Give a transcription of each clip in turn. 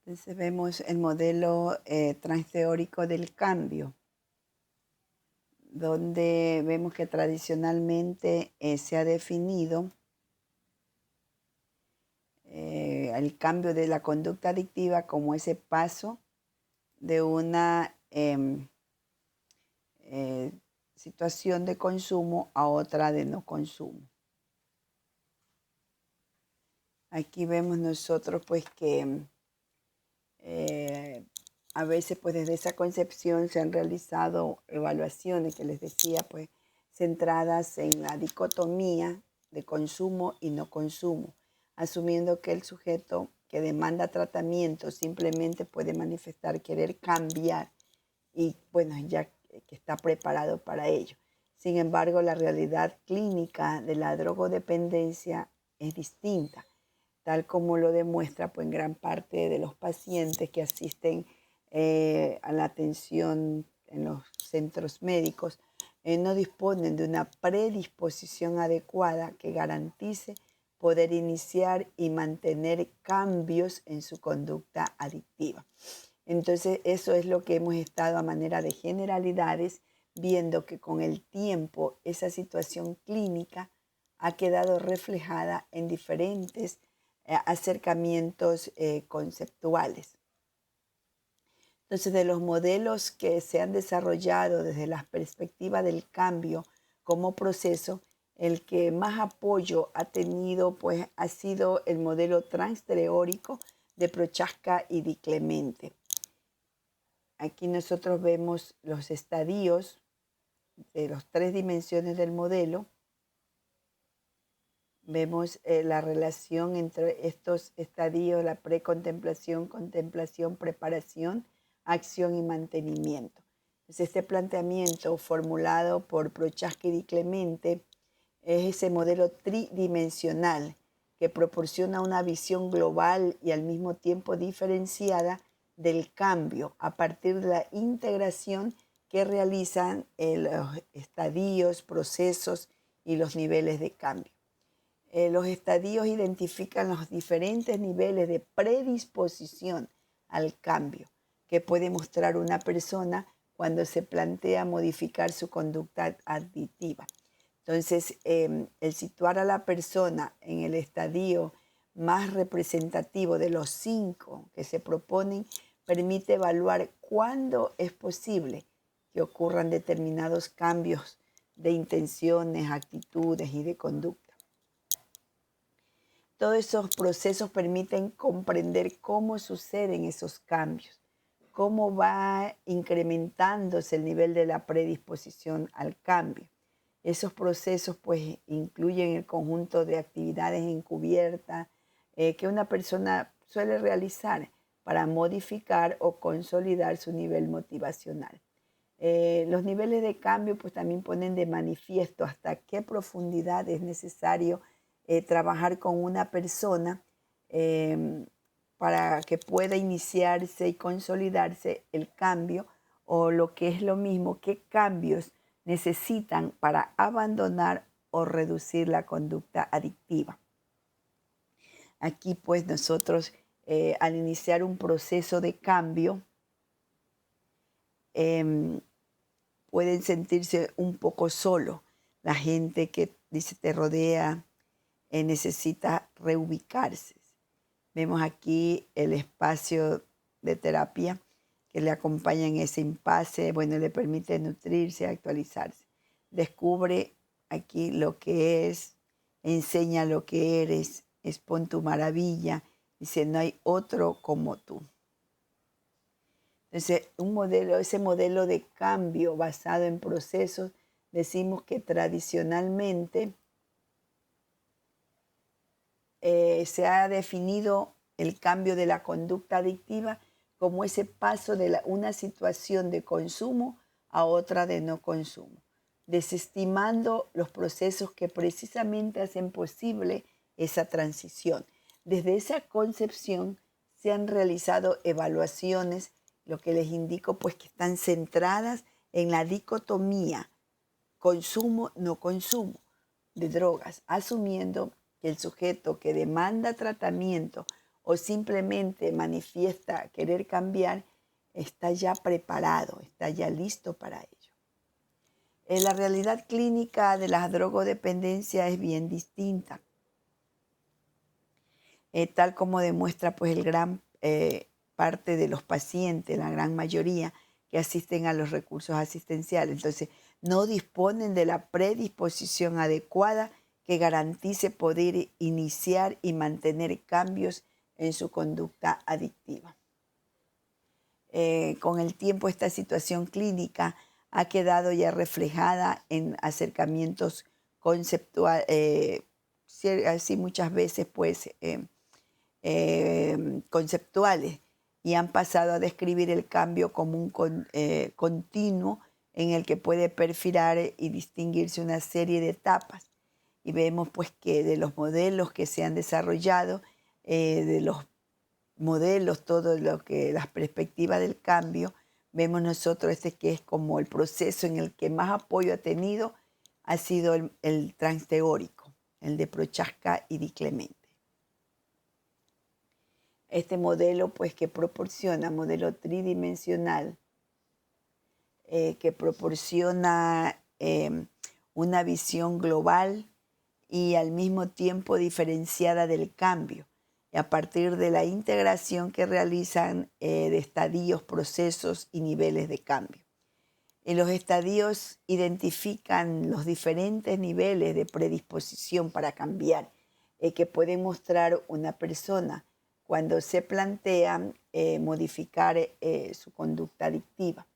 Entonces vemos el modelo transteórico del cambio, donde vemos que tradicionalmente se ha definido el cambio de la conducta adictiva como ese paso de una eh, situación de consumo a otra de no consumo. Aquí vemos nosotros pues que a veces pues desde esa concepción se han realizado evaluaciones que les decía pues centradas en la dicotomía de consumo y no consumo, asumiendo que el sujeto que demanda tratamiento simplemente puede manifestar querer cambiar y bueno, ya que está preparado para ello. Sin embargo, la realidad clínica de la drogodependencia es distinta, tal como lo demuestra pues, en gran parte de los pacientes que asisten a la atención en los centros médicos, no disponen de una predisposición adecuada que garantice poder iniciar y mantener cambios en su conducta adictiva. Entonces, eso es lo que hemos estado a manera de generalidades, viendo que con el tiempo esa situación clínica ha quedado reflejada en diferentes acercamientos conceptuales. Entonces, de los modelos que se han desarrollado desde la perspectiva del cambio como proceso, el que más apoyo ha tenido pues, ha sido el modelo transteórico de Prochaska y Di Clemente. Aquí nosotros vemos los estadios de las 3 dimensiones del modelo. Vemos la relación entre estos estadios, la precontemplación, contemplación, preparación, acción y mantenimiento. Entonces, este planteamiento formulado por Prochaska y Di Clemente es ese modelo tridimensional que proporciona una visión global y al mismo tiempo diferenciada del cambio a partir de la integración que realizan los estadios, procesos y los niveles de cambio. Los estadios identifican los diferentes niveles de predisposición al cambio que puede mostrar una persona cuando se plantea modificar su conducta adictiva. Entonces, el situar a la persona en el estadio más representativo de los 5 que se proponen permite evaluar cuándo es posible que ocurran determinados cambios de intenciones, actitudes y de conducta. Todos esos procesos permiten comprender cómo suceden esos cambios, cómo va incrementándose el nivel de la predisposición al cambio. Esos procesos pues incluyen el conjunto de actividades encubiertas que una persona suele realizar para modificar o consolidar su nivel motivacional. Los niveles de cambio pues también ponen de manifiesto hasta qué profundidad es necesario trabajar con una persona para que pueda iniciarse y consolidarse el cambio, o lo que es lo mismo, qué cambios necesitan para abandonar o reducir la conducta adictiva. Aquí pues nosotros al iniciar un proceso de cambio pueden sentirse un poco solo. La gente que dice te rodea necesita reubicarse. Vemos aquí el espacio de terapia que le acompaña en ese impasse, bueno, le permite nutrirse, actualizarse. Descubre aquí lo que es, enseña lo que eres, expon tu maravilla. Dice, no hay otro como tú. Entonces, ese modelo de cambio basado en procesos, decimos que tradicionalmente se ha definido el cambio de la conducta adictiva como ese paso de una situación de consumo a otra de no consumo, desestimando los procesos que precisamente hacen posible esa transición. Desde esa concepción se han realizado evaluaciones, lo que les indico pues que están centradas en la dicotomía consumo-no consumo de drogas, asumiendo que el sujeto que demanda tratamiento o simplemente manifiesta querer cambiar, está ya preparado, está ya listo para ello. La realidad clínica de la drogodependencia es bien distinta, tal como demuestra pues el gran parte de los pacientes, la gran mayoría que asisten a los recursos asistenciales. Entonces, no disponen de la predisposición adecuada que garantice poder iniciar y mantener cambios en su conducta adictiva. Con el tiempo, esta situación clínica ha quedado ya reflejada en acercamientos conceptuales, así muchas veces pues conceptuales, y han pasado a describir el cambio como un continuo en el que puede perfilar y distinguirse una serie de etapas. Y vemos pues que de los modelos que se han desarrollado, de los modelos, todo lo que las perspectivas del cambio, vemos nosotros que es como el proceso en el que más apoyo ha tenido ha sido el transteórico, el de Prochaska y Di Clemente. Este modelo pues que proporciona, modelo tridimensional, que proporciona una visión global y al mismo tiempo diferenciada del cambio, y a partir de la integración que realizan de estadios, procesos y niveles de cambio. En los estadios identifican los diferentes niveles de predisposición para cambiar que puede mostrar una persona cuando se plantea modificar su conducta adictiva.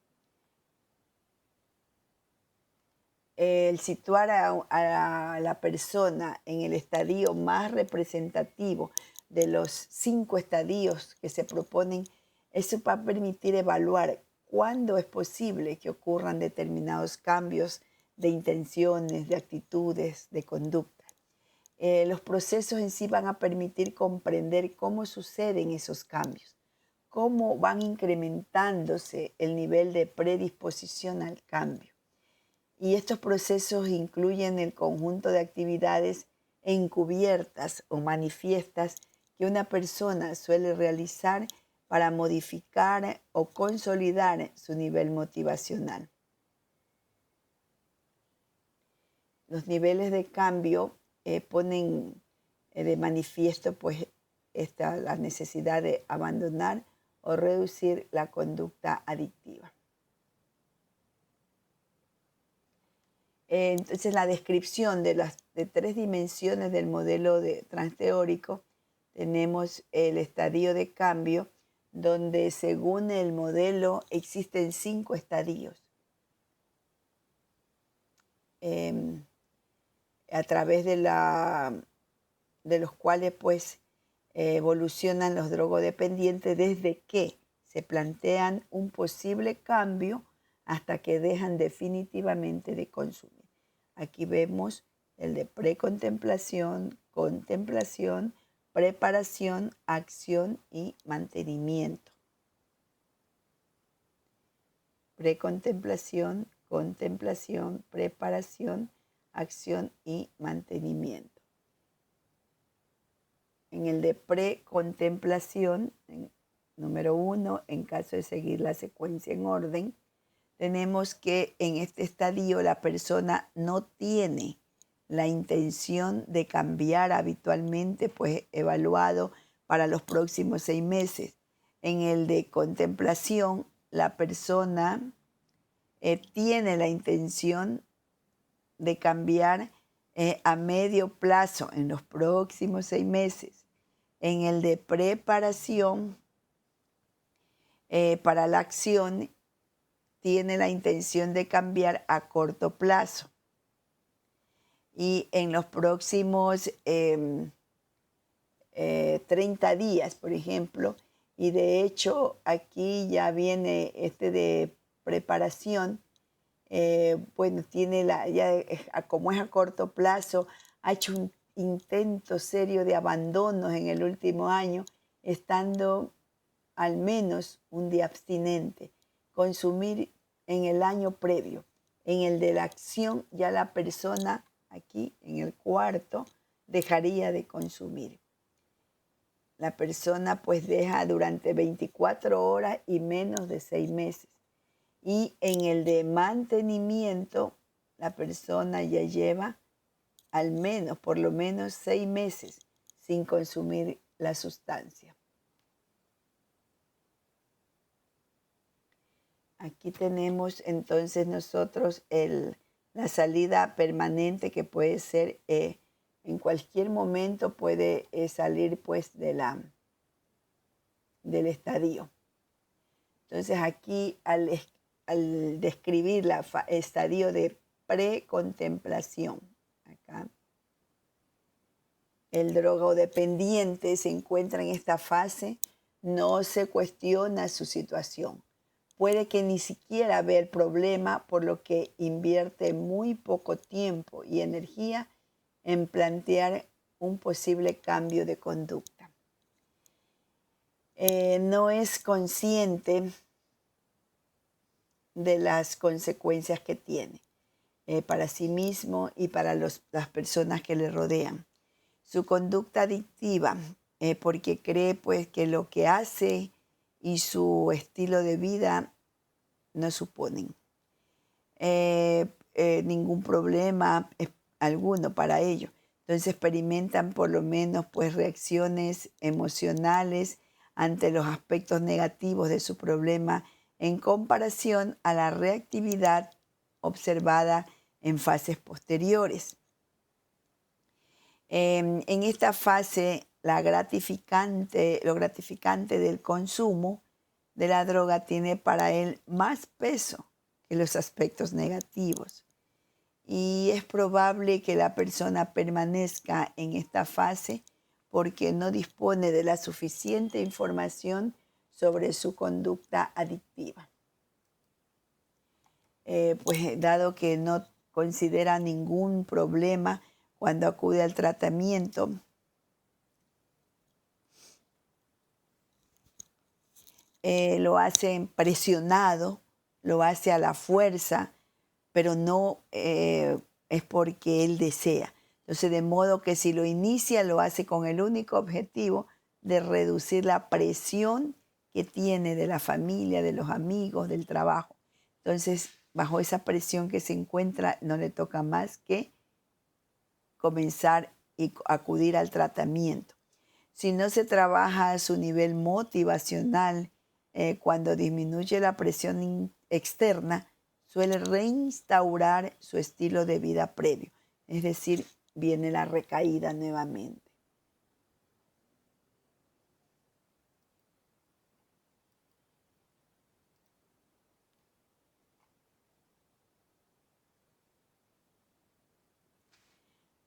El situar a la persona en el estadio más representativo de los 5 estadios que se proponen, eso va a permitir evaluar cuándo es posible que ocurran determinados cambios de intenciones, de actitudes, de conducta. Los procesos en sí van a permitir comprender cómo suceden esos cambios, cómo van incrementándose el nivel de predisposición al cambio. Y estos procesos incluyen el conjunto de actividades encubiertas o manifiestas que una persona suele realizar para modificar o consolidar su nivel motivacional. Los niveles de cambio ponen de manifiesto pues, la necesidad de abandonar o reducir la conducta adictiva. Entonces, la descripción de las 3 dimensiones del modelo transteórico, tenemos el estadio de cambio, donde según el modelo existen 5 estadios, a través de los cuales pues, evolucionan los drogodependientes desde que se plantean un posible cambio hasta que dejan definitivamente de consumir. Aquí vemos el de precontemplación, contemplación, preparación, acción y mantenimiento. Precontemplación, contemplación, preparación, acción y mantenimiento. En el de precontemplación, número 1, en caso de seguir la secuencia en orden, tenemos que en este estadio la persona no tiene la intención de cambiar habitualmente, pues evaluado para los próximos 6 meses. En el de contemplación, la persona tiene la intención de cambiar a medio plazo en los próximos 6 meses. En el de preparación para la acción, tiene la intención de cambiar a corto plazo. Y en los próximos 30 días, por ejemplo, y de hecho aquí ya viene de preparación, bueno, tiene como es a corto plazo, ha hecho un intento serio de abandonos en el último año, estando al menos un día abstinente. Consumir en el año previo. En el de la acción, ya la persona aquí en el cuarto dejaría de consumir. la persona pues deja durante 24 horas y menos de 6 meses. Y en el de mantenimiento, la persona ya lleva al menos, por lo menos 6 meses sin consumir la sustancia. Aquí tenemos entonces nosotros la salida permanente que puede ser en cualquier momento puede salir pues del estadio. Entonces aquí al describir el estadio de precontemplación, acá, el drogodependiente se encuentra en esta fase, no se cuestiona su situación. Puede que ni siquiera vea el problema, por lo que invierte muy poco tiempo y energía en plantear un posible cambio de conducta. No es consciente de las consecuencias que tiene para sí mismo y para las personas que le rodean. Su conducta adictiva, porque cree pues que lo que hace y su estilo de vida no suponen ningún problema alguno para ello. Entonces experimentan por lo menos pues reacciones emocionales ante los aspectos negativos de su problema en comparación a la reactividad observada en fases posteriores. En esta fase, lo gratificante del consumo de la droga tiene para él más peso que los aspectos negativos. Y es probable que la persona permanezca en esta fase porque no dispone de la suficiente información sobre su conducta adictiva. Pues dado que no considera ningún problema cuando acude al tratamiento, lo hace presionado, lo hace a la fuerza, pero no es porque él desea. Entonces, de modo que si lo inicia, lo hace con el único objetivo de reducir la presión que tiene de la familia, de los amigos, del trabajo. Entonces, bajo esa presión que se encuentra, no le toca más que comenzar y acudir al tratamiento. Si no se trabaja a su nivel motivacional, cuando disminuye la presión externa, suele reinstaurar su estilo de vida previo. Es decir, viene la recaída nuevamente.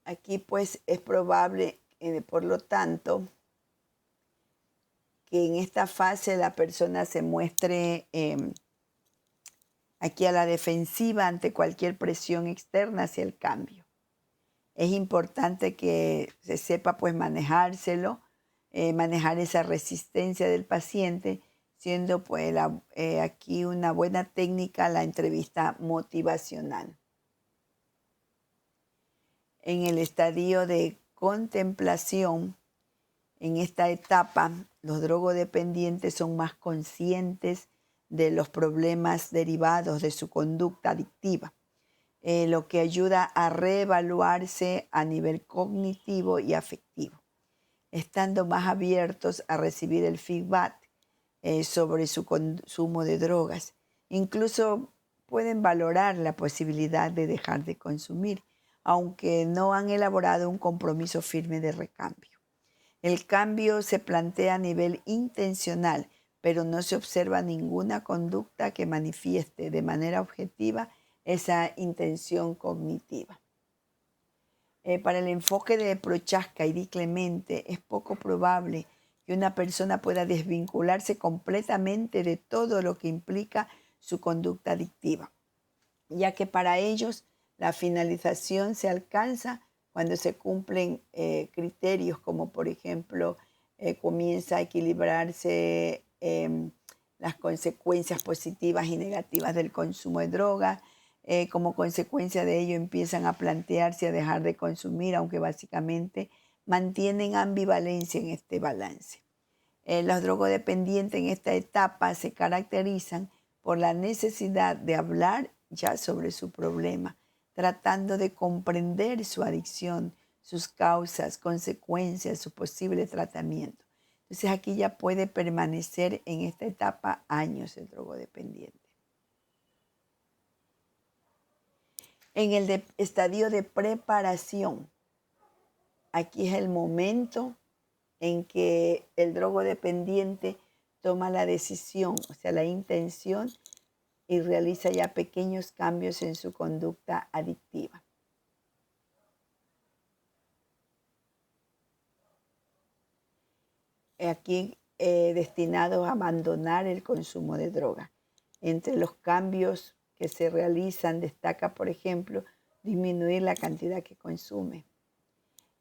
Aquí pues es probable, por lo tanto, que en esta fase la persona se muestre aquí a la defensiva ante cualquier presión externa hacia el cambio. Es importante que se sepa pues manejárselo, manejar esa resistencia del paciente, siendo pues aquí una buena técnica la entrevista motivacional. En el estadio de contemplación, en esta etapa, los drogodependientes son más conscientes de los problemas derivados de su conducta adictiva, lo que ayuda a reevaluarse a nivel cognitivo y afectivo, estando más abiertos a recibir el feedback sobre su consumo de drogas. Incluso pueden valorar la posibilidad de dejar de consumir, aunque no han elaborado un compromiso firme de recambio. El cambio se plantea a nivel intencional, pero no se observa ninguna conducta que manifieste de manera objetiva esa intención cognitiva. Para el enfoque de Prochaska y Di Clemente, es poco probable que una persona pueda desvincularse completamente de todo lo que implica su conducta adictiva, ya que para ellos la finalización se alcanza cuando se cumplen criterios como, por ejemplo, comienza a equilibrarse las consecuencias positivas y negativas del consumo de drogas. Como consecuencia de ello empiezan a plantearse a dejar de consumir, aunque básicamente mantienen ambivalencia en este balance. Los drogodependientes en esta etapa se caracterizan por la necesidad de hablar ya sobre su problema, tratando de comprender su adicción, sus causas, consecuencias, su posible tratamiento. Entonces aquí ya puede permanecer en esta etapa años el drogodependiente. En el estadio de preparación, aquí es el momento en que el drogodependiente toma la decisión, o sea, la intención, y realiza ya pequeños cambios en su conducta adictiva. Aquí destinados a abandonar el consumo de droga. Entre los cambios que se realizan destaca, por ejemplo, disminuir la cantidad que consume.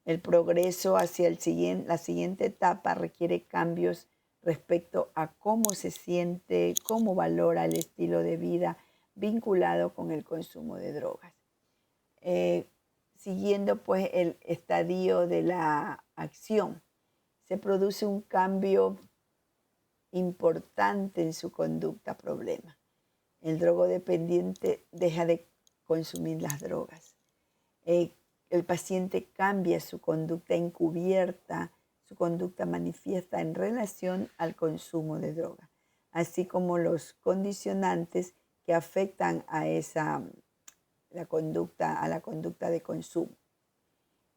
El progreso hacia la siguiente etapa requiere cambios respecto a cómo se siente, cómo valora el estilo de vida vinculado con el consumo de drogas. Siguiendo pues el estadio de la acción, se produce un cambio importante en su conducta problema. El drogodependiente deja de consumir las drogas. El paciente cambia su conducta encubierta, su conducta manifiesta en relación al consumo de droga, así como los condicionantes que afectan a la conducta de consumo.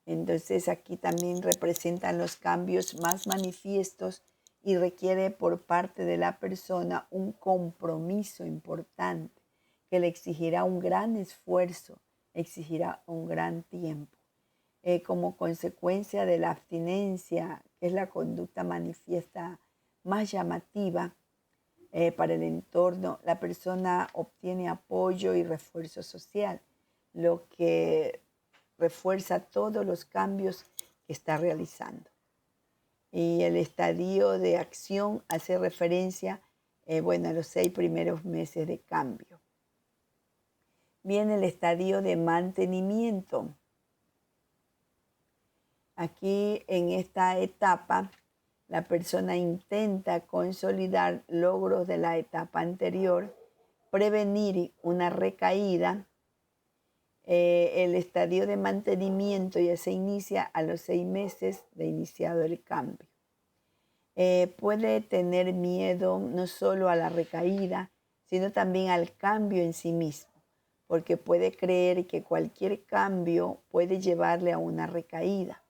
Entonces aquí también representan los cambios más manifiestos y requiere por parte de la persona un compromiso importante que le exigirá un gran esfuerzo, exigirá un gran tiempo. Como consecuencia de la abstinencia, que es la conducta manifiesta más llamativa para el entorno, la persona obtiene apoyo y refuerzo social, lo que refuerza todos los cambios que está realizando. Y el estadio de acción hace referencia a los 6 primeros meses de cambio. Viene el estadio de mantenimiento. Aquí en esta etapa la persona intenta consolidar logros de la etapa anterior, prevenir una recaída. El estadio de mantenimiento ya se inicia a los 6 meses de iniciado el cambio. Puede tener miedo no solo a la recaída, sino también al cambio en sí mismo, porque puede creer que cualquier cambio puede llevarle a una recaída.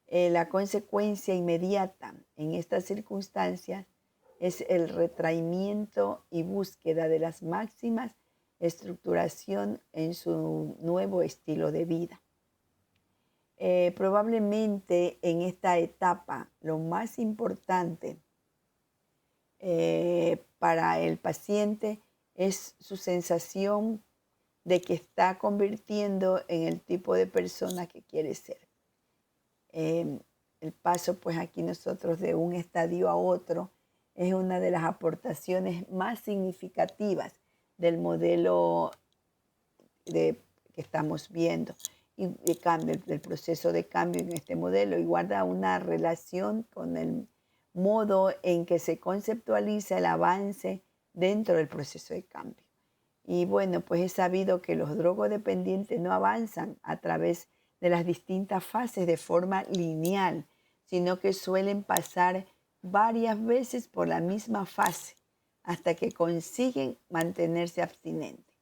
La consecuencia inmediata en estas circunstancias es el retraimiento y búsqueda de las máximas estructuración en su nuevo estilo de vida. Probablemente en esta etapa lo más importante para el paciente es su sensación de que está convirtiendo en el tipo de persona que quiere ser. El paso pues aquí nosotros de un estadio a otro es una de las aportaciones más significativas del modelo que estamos viendo y de cambio, del proceso de cambio en este modelo, y guarda una relación con el modo en que se conceptualiza el avance dentro del proceso de cambio. Y bueno, pues es sabido que los drogodependientes no avanzan a través de las distintas fases de forma lineal, sino que suelen pasar varias veces por la misma fase hasta que consiguen mantenerse abstinentes.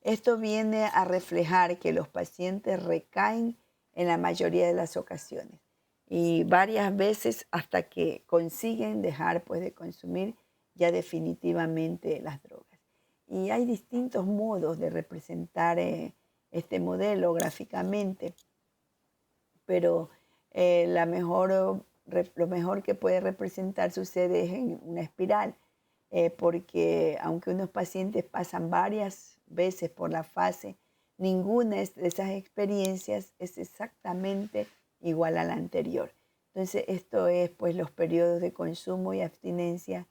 Esto viene a reflejar que los pacientes recaen en la mayoría de las ocasiones y varias veces hasta que consiguen dejar pues, de consumir ya definitivamente las drogas. Y hay distintos modos de representar este modelo gráficamente, pero lo mejor que puede representar sucede es en una espiral, porque aunque unos pacientes pasan varias veces por la fase, ninguna de esas experiencias es exactamente igual a la anterior. Entonces esto es, pues los periodos de consumo y abstinencia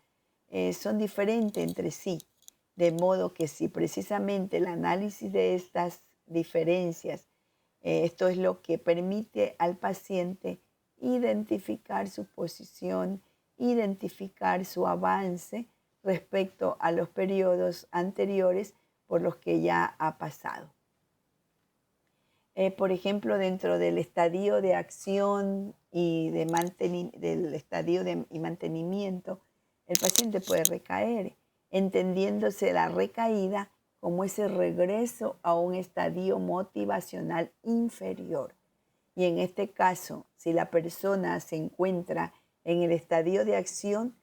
son diferentes entre sí, de modo que si precisamente el análisis de estas diferencias, esto es lo que permite al paciente identificar su posición, identificar su avance respecto a los periodos anteriores por los que ya ha pasado. Por ejemplo, dentro del estadio de acción y del estadio y mantenimiento, el paciente puede recaer, entendiéndose la recaída como ese regreso a un estadio motivacional inferior. Y en este caso, si la persona se encuentra en el estadio de acción,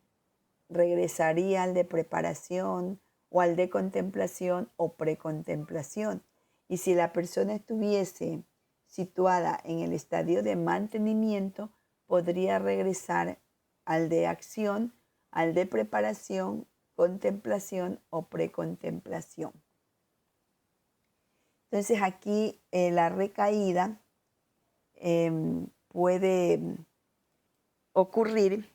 regresaría al de preparación o al de contemplación o precontemplación. Y si la persona estuviese situada en el estadio de mantenimiento, podría regresar al de acción, al de preparación, contemplación o precontemplación. Entonces aquí la recaída puede ocurrir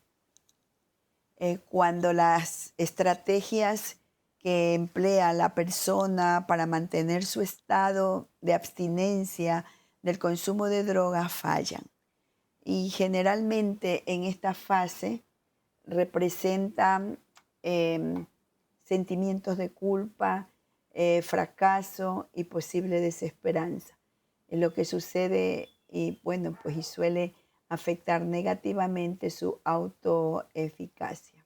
cuando las estrategias que emplea la persona para mantener su estado de abstinencia del consumo de drogas fallan. Y generalmente en esta fase representan sentimientos de culpa, fracaso y posible desesperanza. Lo que sucede y suele afectar negativamente su autoeficacia.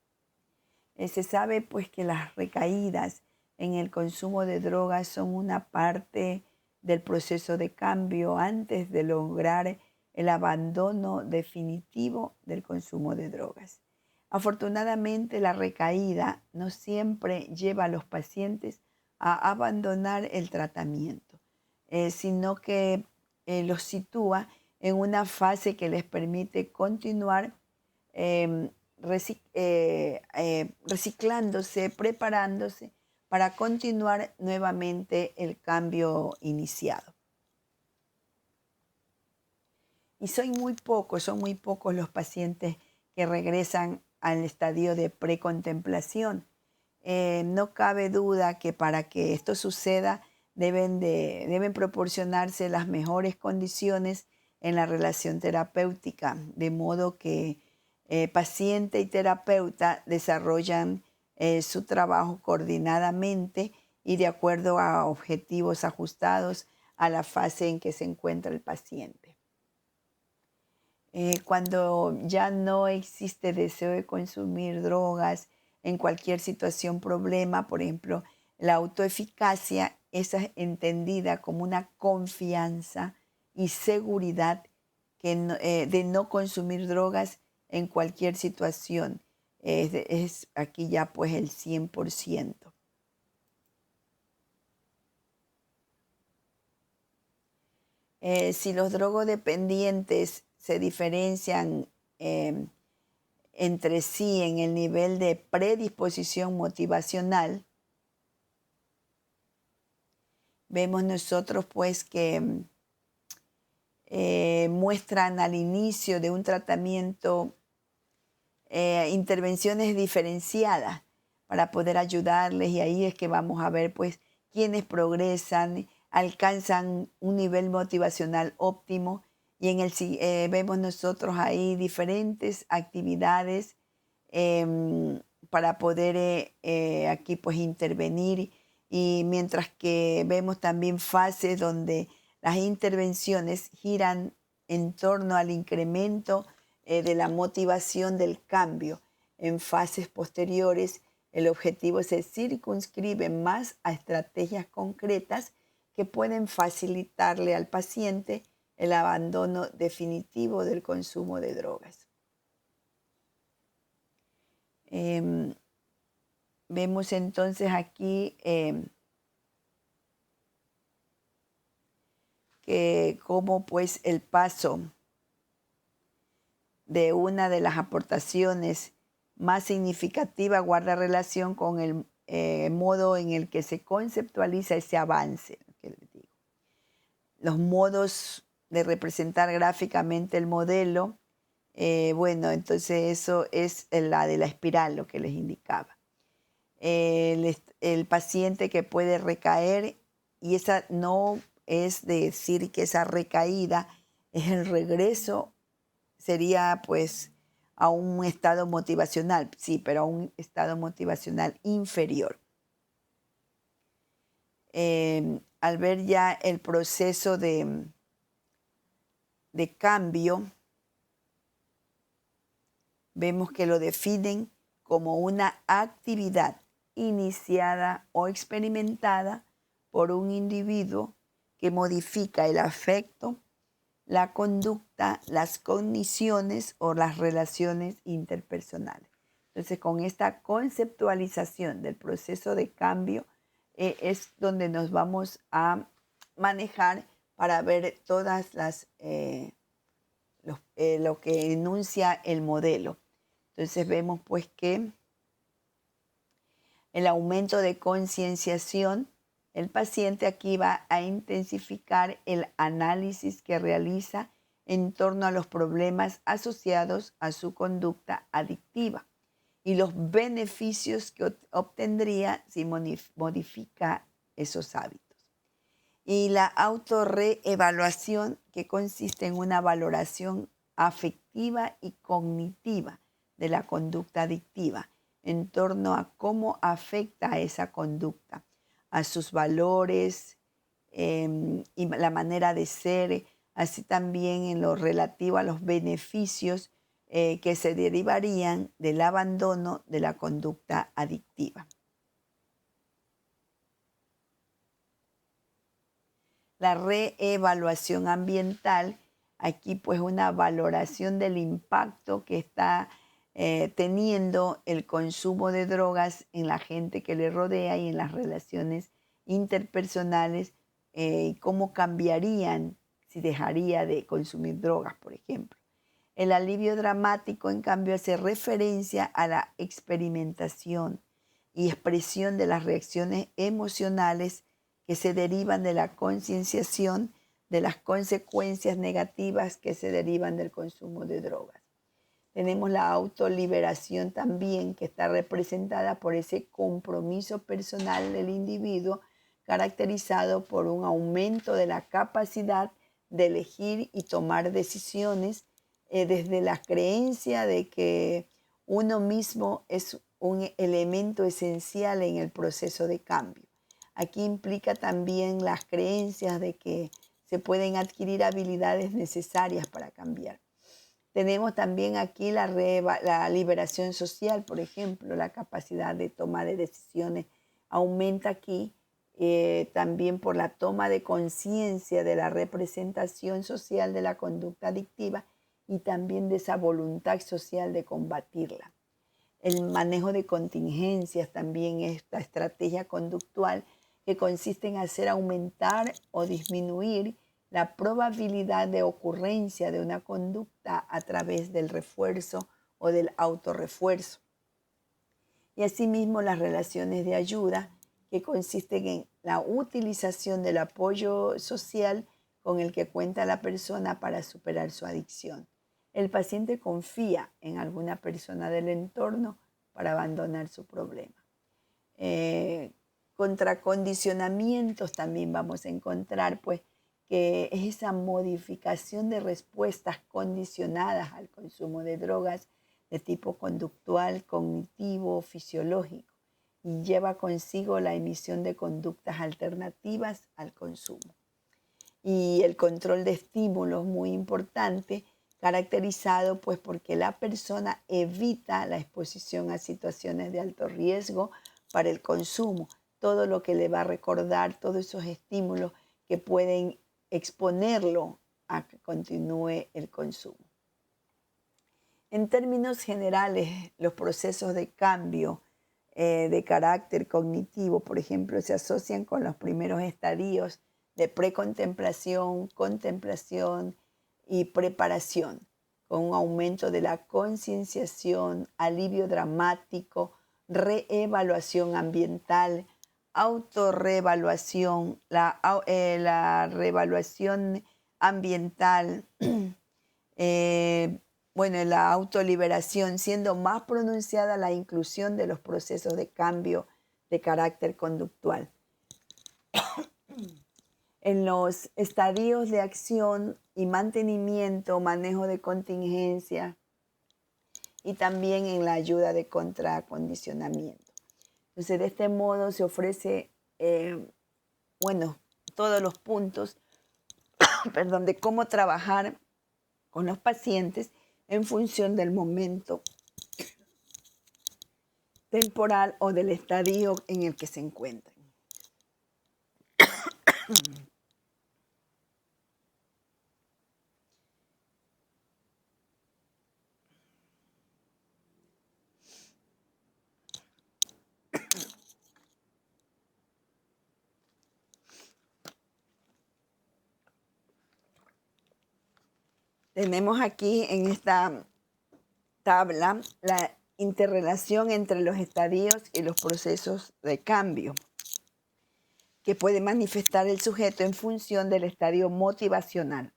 Se sabe pues que las recaídas en el consumo de drogas son una parte del proceso de cambio antes de lograr el abandono definitivo del consumo de drogas. Afortunadamente, la recaída no siempre lleva a los pacientes a abandonar el tratamiento, sino que los sitúa en una fase que les permite continuar reciclándose, preparándose para continuar nuevamente el cambio iniciado. Y son muy pocos los pacientes que regresan al estadio de precontemplación. No cabe duda que para que esto suceda deben proporcionarse las mejores condiciones en la relación terapéutica, de modo que paciente y terapeuta desarrollan su trabajo coordinadamente y de acuerdo a objetivos ajustados a la fase en que se encuentra el paciente. Cuando ya no existe deseo de consumir drogas en cualquier situación, problema, por ejemplo, la autoeficacia es entendida como una confianza y seguridad de no consumir drogas en cualquier situación. Es aquí ya pues el 100%. Si los drogodependientes se diferencian entre sí en el nivel de predisposición motivacional, vemos nosotros pues que muestran al inicio de un tratamiento intervenciones diferenciadas para poder ayudarles, y ahí es que vamos a ver pues quienes progresan, alcanzan un nivel motivacional óptimo, y vemos nosotros ahí diferentes actividades para poder aquí pues intervenir, y mientras que vemos también fases donde las intervenciones giran en torno al incremento de la motivación del cambio. En fases posteriores, el objetivo se circunscribe más a estrategias concretas que pueden facilitarle al paciente el abandono definitivo del consumo de drogas. Vemos entonces aquí que cómo pues el paso de una de las aportaciones más significativas guarda relación con el modo en el que se conceptualiza ese avance, que les digo. Los modos de representar gráficamente el modelo, entonces eso es la de la espiral, lo que les indicaba. El paciente que puede recaer, y esa no es decir que esa recaída es el regreso sería pues a un estado motivacional, sí, pero a un estado motivacional inferior. Al ver ya el proceso de cambio, vemos que lo definen como una actividad iniciada o experimentada por un individuo que modifica el afecto, la conducta, las cogniciones o las relaciones interpersonales. Entonces, con esta conceptualización del proceso de cambio es donde nos vamos a manejar para ver todas las lo que enuncia el modelo. Entonces vemos pues que el aumento de concienciación, el paciente aquí va a intensificar el análisis que realiza en torno a los problemas asociados a su conducta adictiva y los beneficios que obtendría si modifica esos hábitos. Y la autorreevaluación, que consiste en una valoración afectiva y cognitiva de la conducta adictiva en torno a cómo afecta a esa conducta, a sus valores y la manera de ser, así también en lo relativo a los beneficios que se derivarían del abandono de la conducta adictiva. La reevaluación ambiental, aquí pues una valoración del impacto que está teniendo el consumo de drogas en la gente que le rodea y en las relaciones interpersonales, y cómo cambiarían si dejaría de consumir drogas, por ejemplo. El alivio dramático, en cambio, hace referencia a la experimentación y expresión de las reacciones emocionales que se derivan de la concienciación de las consecuencias negativas que se derivan del consumo de drogas. Tenemos la autoliberación también, que está representada por ese compromiso personal del individuo, caracterizado por un aumento de la capacidad de elegir y tomar decisiones desde la creencia de que uno mismo es un elemento esencial en el proceso de cambio. Aquí implica también las creencias de que se pueden adquirir habilidades necesarias para cambiar. Tenemos también aquí la liberación social, por ejemplo, la capacidad de toma de decisiones aumenta aquí también por la toma de conciencia de la representación social de la conducta adictiva y también de esa voluntad social de combatirla. El manejo de contingencias también, esta estrategia conductual que consiste en hacer aumentar o disminuir la probabilidad de ocurrencia de una conducta a través del refuerzo o del autorrefuerzo. Y asimismo las relaciones de ayuda, que consisten en la utilización del apoyo social con el que cuenta la persona para superar su adicción. El paciente confía en alguna persona del entorno para abandonar su problema. Contracondicionamientos también vamos a encontrar, pues, que es esa modificación de respuestas condicionadas al consumo de drogas de tipo conductual, cognitivo, fisiológico, y lleva consigo la emisión de conductas alternativas al consumo. Y el control de estímulos, muy importante, caracterizado pues porque la persona evita la exposición a situaciones de alto riesgo para el consumo, todo lo que le va a recordar, todos esos estímulos que pueden exponerlo a que continúe el consumo. En términos generales, los procesos de cambio de carácter cognitivo, por ejemplo, se asocian con los primeros estadios de precontemplación, contemplación y preparación, con un aumento de la concienciación, alivio dramático, reevaluación ambiental, autorreevaluación, la reevaluación ambiental, la autoliberación, siendo más pronunciada la inclusión de los procesos de cambio de carácter conductual. En los estadios de acción y mantenimiento, manejo de contingencia y también en la ayuda de contracondicionamiento. Entonces, de este modo se ofrece, todos los puntos, perdón, de cómo trabajar con los pacientes en función del momento temporal o del estadio en el que se encuentran. Tenemos aquí en esta tabla la interrelación entre los estadios y los procesos de cambio que puede manifestar el sujeto en función del estadio motivacional.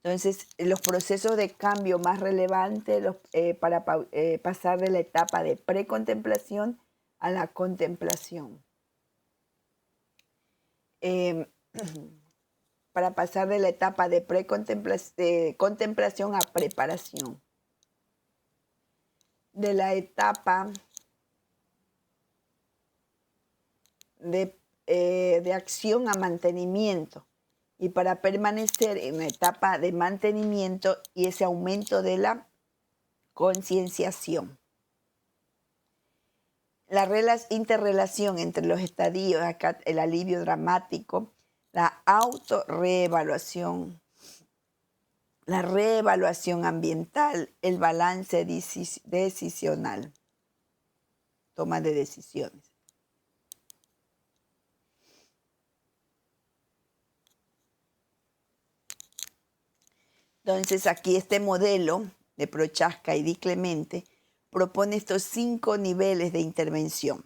Entonces, los procesos de cambio más relevantes para pasar de la etapa de precontemplación a la contemplación. Para pasar de la etapa de contemplación a preparación. De la etapa de acción a mantenimiento. Y para permanecer en la etapa de mantenimiento y ese aumento de la concienciación. La interrelación entre los estadios, acá el alivio dramático, la autorreevaluación, la reevaluación ambiental, el balance decisional, toma de decisiones. Entonces aquí este modelo de Prochaska y Di Clemente propone estos 5 niveles de intervención.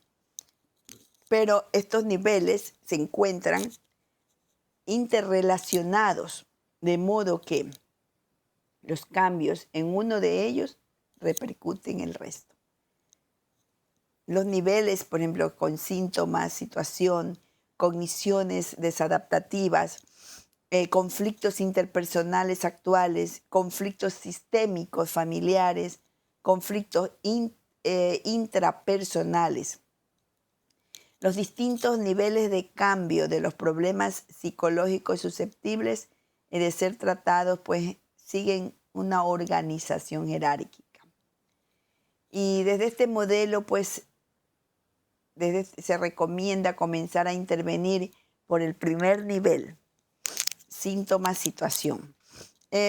Pero estos niveles se encuentran interrelacionados, de modo que los cambios en uno de ellos repercuten en el resto. Los niveles, por ejemplo, con síntomas, situación, cogniciones desadaptativas, conflictos interpersonales actuales, conflictos sistémicos familiares, conflictos intrapersonales. Los distintos niveles de cambio de los problemas psicológicos susceptibles de ser tratados, pues siguen una organización jerárquica. Y desde este modelo, pues, se recomienda comenzar a intervenir por el primer nivel, síntomas, situación,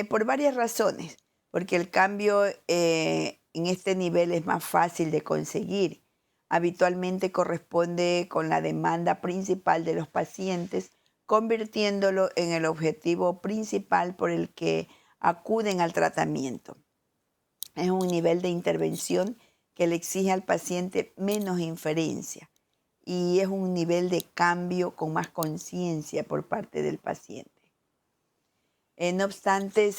por varias razones, porque el cambio en este nivel es más fácil de conseguir. Habitualmente corresponde con la demanda principal de los pacientes, convirtiéndolo en el objetivo principal por el que acuden al tratamiento. Es un nivel de intervención que le exige al paciente menos inferencia y es un nivel de cambio con más conciencia por parte del paciente. No obstante,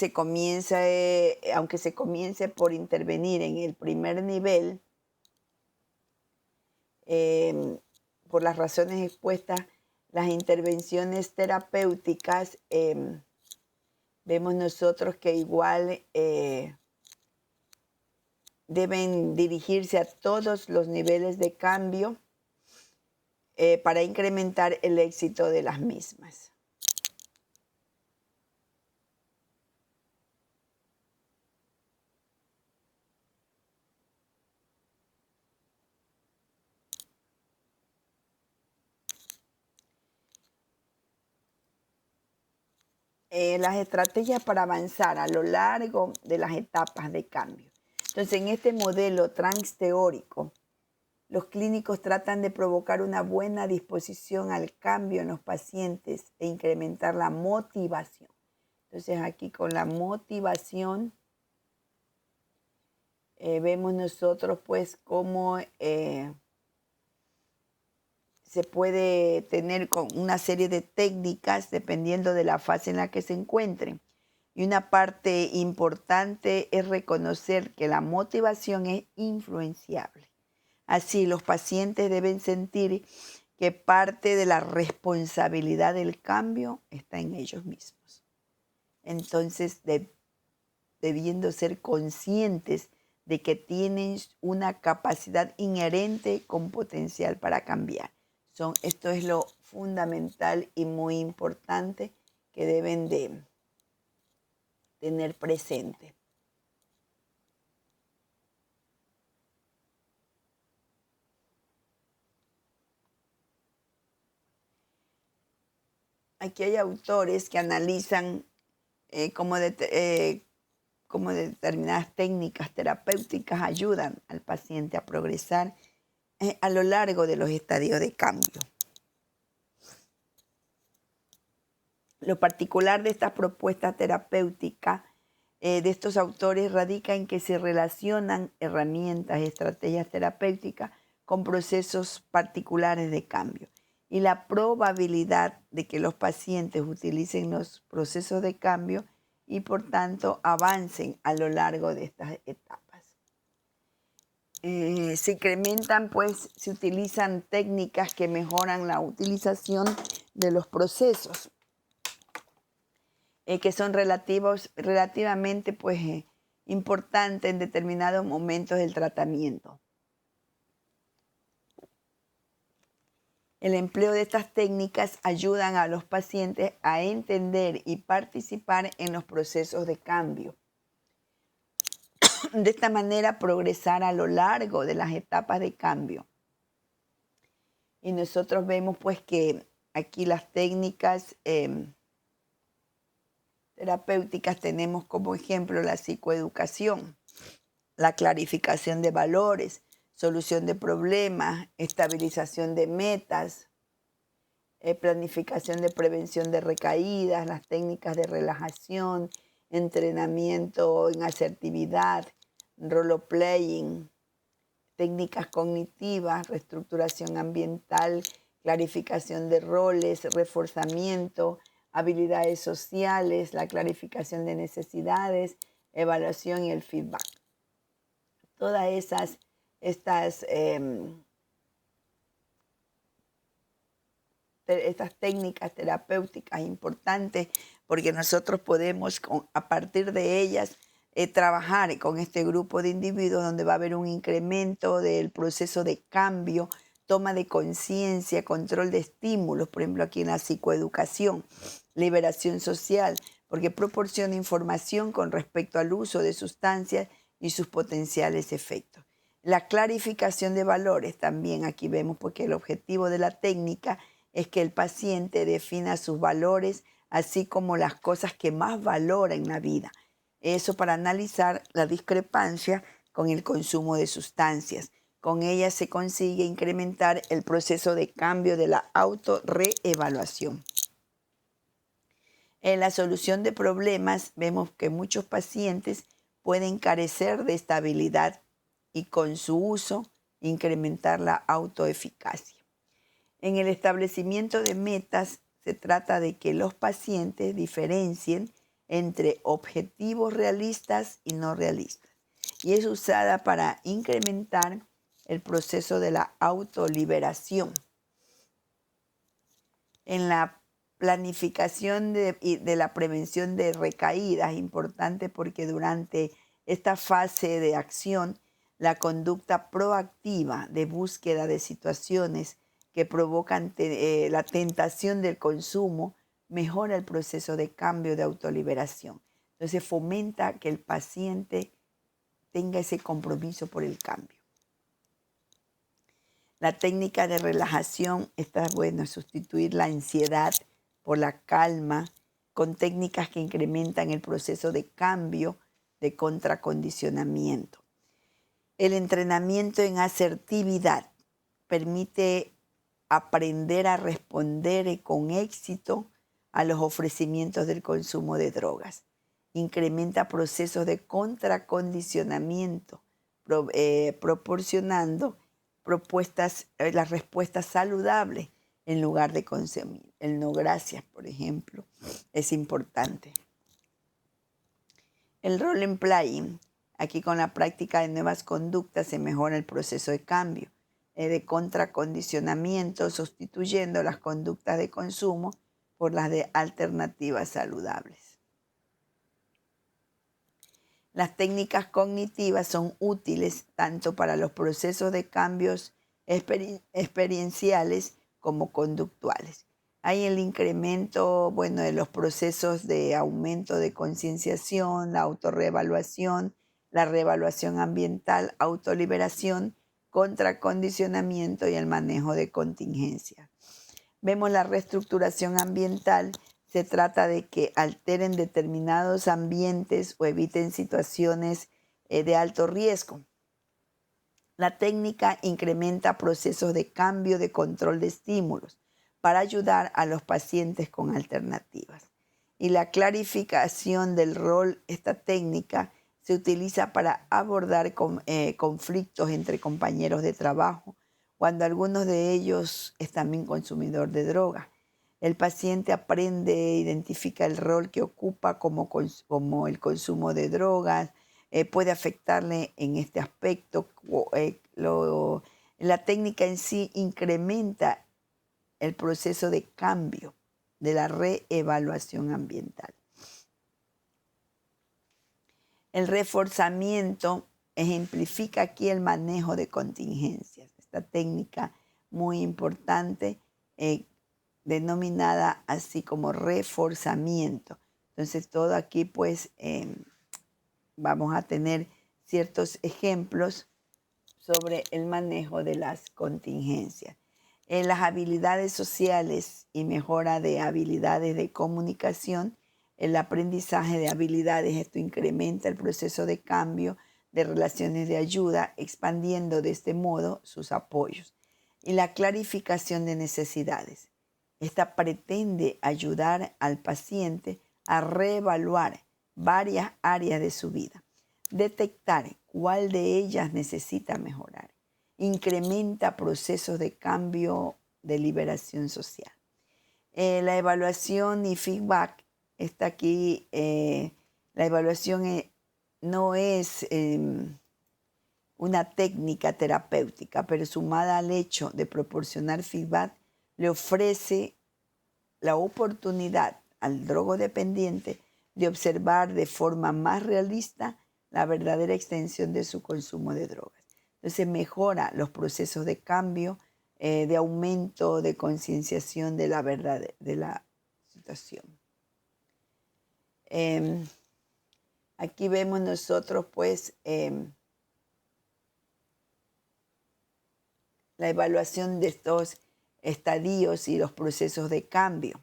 aunque se comience por intervenir en el primer nivel, por las razones expuestas, las intervenciones terapéuticas, vemos nosotros que igual deben dirigirse a todos los niveles de cambio para incrementar el éxito de las mismas. Las estrategias para avanzar a lo largo de las etapas de cambio. Entonces, en este modelo transteórico, los clínicos tratan de provocar una buena disposición al cambio en los pacientes e incrementar la motivación. Entonces, aquí con la motivación vemos nosotros pues cómo se puede tener con una serie de técnicas dependiendo de la fase en la que se encuentren. Y una parte importante es reconocer que la motivación es influenciable. Así, los pacientes deben sentir que parte de la responsabilidad del cambio está en ellos mismos. Entonces, debiendo ser conscientes de que tienen una capacidad inherente con potencial para cambiar. Esto es lo fundamental y muy importante que deben de tener presente. Aquí hay autores que analizan cómo determinadas técnicas terapéuticas ayudan al paciente a progresar a lo largo de los estadios de cambio. Lo particular de estas propuestas terapéuticas de estos autores radica en que se relacionan herramientas y estrategias terapéuticas con procesos particulares de cambio. Y la probabilidad de que los pacientes utilicen los procesos de cambio y por tanto avancen a lo largo de estas etapas. Se incrementan, pues, se utilizan técnicas que mejoran la utilización de los procesos, que son relativamente pues, importantes en determinados momentos del tratamiento. El empleo de estas técnicas ayudan a los pacientes a entender y participar en los procesos de cambio. De esta manera progresar a lo largo de las etapas de cambio. Y nosotros vemos pues que aquí las técnicas terapéuticas tenemos como ejemplo la psicoeducación, la clarificación de valores, solución de problemas, estabilización de metas, planificación de prevención de recaídas, las técnicas de relajación, entrenamiento en asertividad, role-playing, técnicas cognitivas, reestructuración ambiental, clarificación de roles, reforzamiento, habilidades sociales, la clarificación de necesidades, evaluación y el feedback. Todas estas técnicas terapéuticas importantes porque nosotros podemos a partir de ellas trabajar con este grupo de individuos donde va a haber un incremento del proceso de cambio, toma de conciencia, control de estímulos, por ejemplo aquí en la psicoeducación, liberación social, porque proporciona información con respecto al uso de sustancias y sus potenciales efectos. La clarificación de valores también aquí vemos porque el objetivo de la técnica es que el paciente defina sus valores, así como las cosas que más valora en la vida. Eso para analizar la discrepancia con el consumo de sustancias. Con ella se consigue incrementar el proceso de cambio de la autorreevaluación. En la solución de problemas vemos que muchos pacientes pueden carecer de estabilidad y con su uso incrementar la autoeficacia. En el establecimiento de metas se trata de que los pacientes diferencien entre objetivos realistas y no realistas. Y es usada para incrementar el proceso de la autoliberación. En la planificación de la prevención de recaídas es importante porque durante esta fase de acción, la conducta proactiva de búsqueda de situaciones que provocan la tentación del consumo mejora el proceso de cambio de autoliberación. Entonces fomenta que el paciente tenga ese compromiso por el cambio. La técnica de relajación está bueno, sustituir la ansiedad por la calma con técnicas que incrementan el proceso de cambio de contracondicionamiento. El entrenamiento en asertividad permite aprender a responder con éxito a los ofrecimientos del consumo de drogas. Incrementa procesos de contracondicionamiento, proporcionando las respuestas saludables en lugar de consumir. El no gracias, por ejemplo, es importante. El role-playing, aquí con la práctica de nuevas conductas se mejora el proceso de cambio. de contracondicionamiento, sustituyendo las conductas de consumo por las de alternativas saludables. Las técnicas cognitivas son útiles tanto para los procesos de cambios experienciales como conductuales. Hay el incremento, de los procesos de aumento de concienciación, la autorreevaluación, la reevaluación ambiental, autoliberación, contracondicionamiento y el manejo de contingencia. Vemos la reestructuración ambiental. Se trata de que alteren determinados ambientes o eviten situaciones de alto riesgo. La técnica incrementa procesos de cambio de control de estímulos para ayudar a los pacientes con alternativas. Y la clarificación del rol, esta técnica se utiliza para abordar conflictos entre compañeros de trabajo, cuando algunos de ellos es también consumidor de droga. El paciente aprende, identifica el rol que ocupa como el consumo de drogas, puede afectarle en este aspecto. La técnica en sí incrementa el proceso de cambio de la reevaluación ambiental. El reforzamiento ejemplifica aquí el manejo de contingencias. Esta técnica muy importante, denominada así como reforzamiento. Entonces todo aquí pues vamos a tener ciertos ejemplos sobre el manejo de las contingencias. En las habilidades sociales y mejora de habilidades de comunicación, el aprendizaje de habilidades, esto incrementa el proceso de cambio de relaciones de ayuda, expandiendo de este modo sus apoyos. Y la clarificación de necesidades. Esta pretende ayudar al paciente a reevaluar varias áreas de su vida, detectar cuál de ellas necesita mejorar, incrementa procesos de cambio de liberación social. La evaluación y feedback está aquí. La evaluación no es una técnica terapéutica, pero sumada al hecho de proporcionar feedback, le ofrece la oportunidad al drogodependiente de observar de forma más realista la verdadera extensión de su consumo de drogas. Entonces mejora los procesos de cambio, de aumento de concienciación de la verdad de la situación. Aquí vemos nosotros pues la evaluación de estos estadios y los procesos de cambio.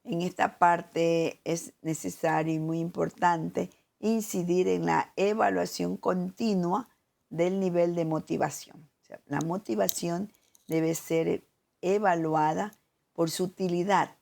En esta parte es necesario y muy importante incidir en la evaluación continua del nivel de motivación. O sea, la motivación debe ser evaluada por su utilidad.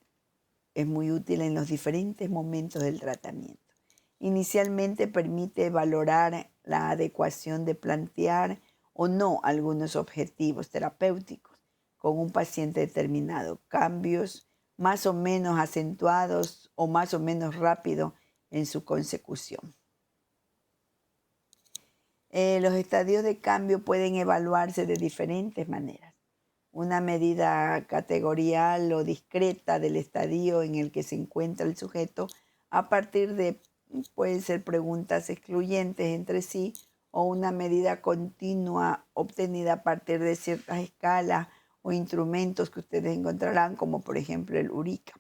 Es muy útil en los diferentes momentos del tratamiento. Inicialmente permite valorar la adecuación de plantear o no algunos objetivos terapéuticos con un paciente determinado, cambios más o menos acentuados o más o menos rápido en su consecución. Los estadios de cambio pueden evaluarse de diferentes maneras. Una medida categorial o discreta del estadio en el que se encuentra el sujeto a partir de, pueden ser preguntas excluyentes entre sí, o una medida continua obtenida a partir de ciertas escalas o instrumentos que ustedes encontrarán, como por ejemplo el Eureka.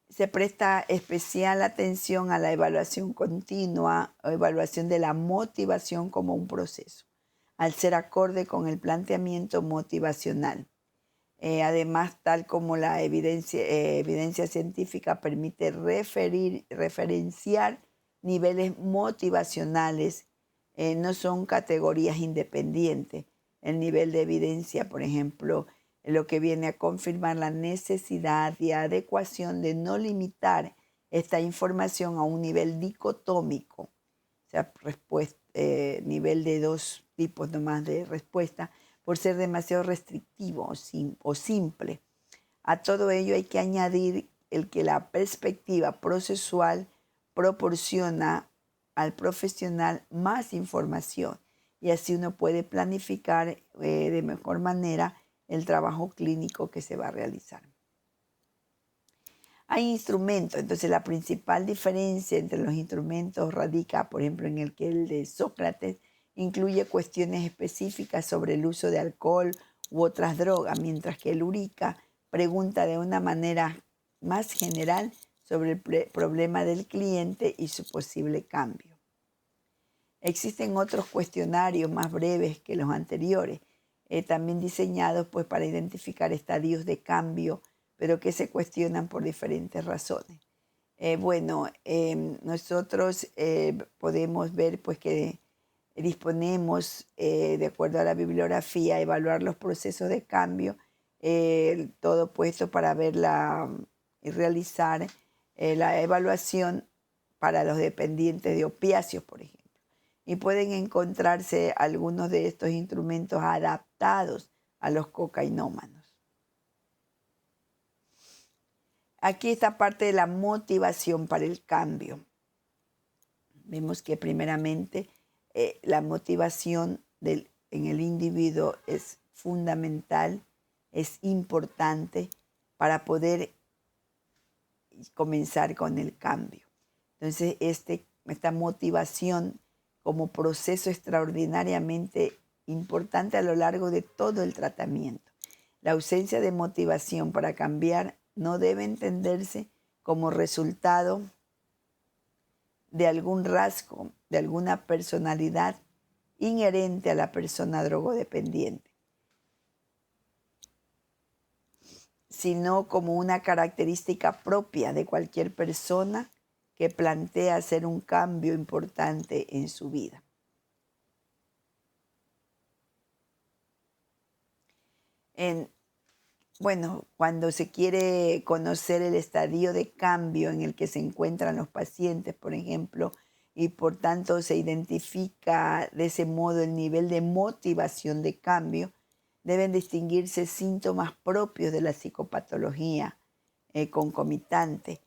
Se presta especial atención a la evaluación continua o evaluación de la motivación como un proceso, al ser acorde con el planteamiento motivacional. Además, tal como la evidencia científica permite referenciar niveles motivacionales, no son categorías independientes. El nivel de evidencia, por ejemplo, lo que viene a confirmar la necesidad y adecuación de no limitar esta información a un nivel dicotómico, o sea, nivel de dos tipos nomás de respuesta, por ser demasiado restrictivo o simple. A todo ello hay que añadir el que la perspectiva procesual proporciona al profesional más información y así uno puede planificar de mejor manera el trabajo clínico que se va a realizar. Hay instrumentos, entonces la principal diferencia entre los instrumentos radica, por ejemplo, en el que el de Sócrates incluye cuestiones específicas sobre el uso de alcohol u otras drogas, mientras que el Eurica pregunta de una manera más general sobre el problema del cliente y su posible cambio. Existen otros cuestionarios más breves que los anteriores, también diseñados pues, para identificar estadios de cambio, pero que se cuestionan por diferentes razones. Nosotros podemos ver pues, que disponemos, de acuerdo a la bibliografía, evaluar los procesos de cambio, todo puesto para verla y realizar la evaluación para los dependientes de opiáceos, por ejemplo. Y pueden encontrarse algunos de estos instrumentos adaptados a los cocainómanos. Aquí está parte de la motivación para el cambio. Vemos que primeramente la motivación en el individuo es fundamental, es importante para poder comenzar con el cambio. Entonces, esta motivación como proceso extraordinariamente importante a lo largo de todo el tratamiento. La ausencia de motivación para cambiar no debe entenderse como resultado de algún rasgo, de alguna personalidad inherente a la persona drogodependiente, sino como una característica propia de cualquier persona que plantea hacer un cambio importante en su vida. Cuando se quiere conocer el estadio de cambio en el que se encuentran los pacientes, por ejemplo, y por tanto se identifica de ese modo el nivel de motivación de cambio, deben distinguirse síntomas propios de la psicopatología concomitante